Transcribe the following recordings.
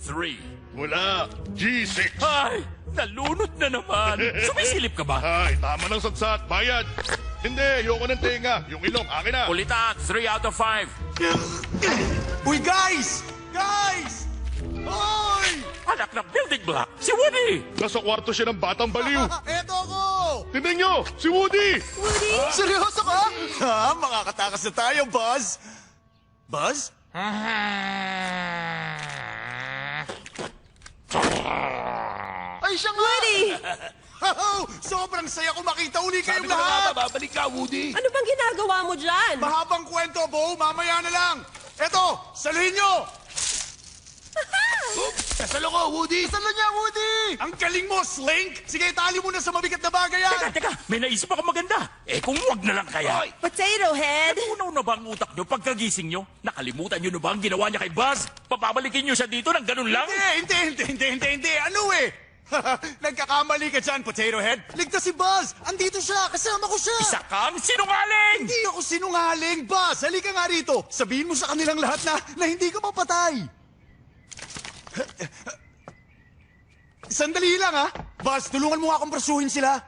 3. Wala. G6. Ay, nalunod na naman. Sumisilip ka ba? Ay, tama ng satsat. Bayad. Hindi, ayoko ng tenga. Yung ilong, akin na. Ulitan, 3 out of 5. Uy, guys! Guys! Hoy! Anak ng building block, si Woody! Nasa kwarto siya ng batang baliw. Eto ako! Tingnan nyo, si Woody! Woody? Seryoso ka? Ha? Makakatakas na tayo, Buzz. Buzz? Ay, siya nga! Woody! Sobrang saya ko makita uli kayong Sabi ko na nga lahat! ba, babalik ka, Woody. Ano bang ginagawa mo dyan? Mahabang kwento, Bo. Mamaya na lang. Eto, saluhin nyo! Kasalo ko, Woody. Salo niya, Woody! Ang galing mo, Slink! Sige, tali mo na sa mabigat na bagay yan! Teka, may naisip ako maganda. Eh kung wag na lang kaya. Potato Head! Unaw na ba ang utak nyo pagkagising nyo? Nakalimutan nyo na ba ang ginawa niya kay Buzz? Papabalikin nyo siya dito ng ganun lang? Hindi. Ano eh? Nagkakamali ka dyan, Potato Head. Ligtas si Buzz! Andito siya! Kasama ko siya! Isa kang sinungaling! Hindi ako sinungaling, Buzz! Halika nga rito! Sabihin mo sa kanilang lahat na hindi ka mapatay! Sandali lang, ha? Buzz, tulungan mo nga akong prasuhin sila.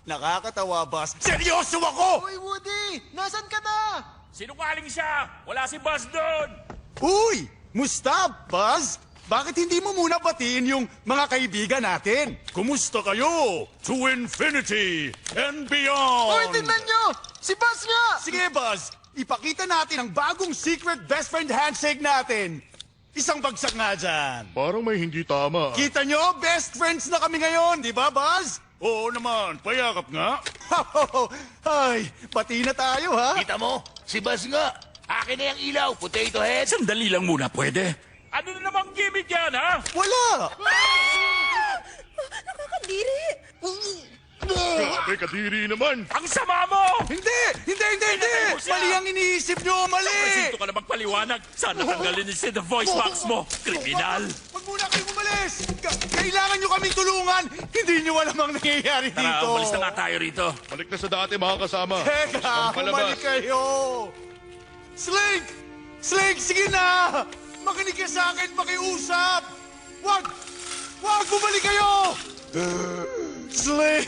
Nakakatawa, Buzz. Seryoso ako! Uy, Woody! Nasaan ka na? Sinungaling siya! Wala si Buzz doon! Uy! Musta, Buzz? Bakit hindi mo muna batiin yung mga kaibigan natin? Kumusta kayo? To infinity and beyond! Uy, tingnan nyo! Si Buzz nga! Sige, Buzz. Ipakita natin ang bagong secret best friend handshake natin. Isang bagsak nga dyan. Parang may hindi tama. Kita nyo, best friends na kami ngayon, di ba, Buzz? Oo naman, payakap nga. Ay, pati na tayo, ha? Kita mo? Si Buzz nga. Akin na yung ilaw, Potato Head. Sandali lang muna, pwede? Ano na namang gimmick yan, ha? Wala! Nakakadiri! Grabe, kadiri naman. Ang sama mo! Hindi! Pinatay mo siya. Mali ang iniisip nyo, mali! Presinto ka na magpaliwanag. Sana tanggalin niyo the voice box mo. Kriminal! Wag muna kayong umalis! Kailangan nyo kaming tulungan! Hindi nyo alam ang nangyayari Tara, dito! umalis na nga tayo rito. Balik na sa dati, mga kasama. Teka, Ang palabas. bumalik kayo! Slink! Slink, sige na! Makinig ka sa akin, makiusap! Wag! Wag, bumalik kayo! Slink!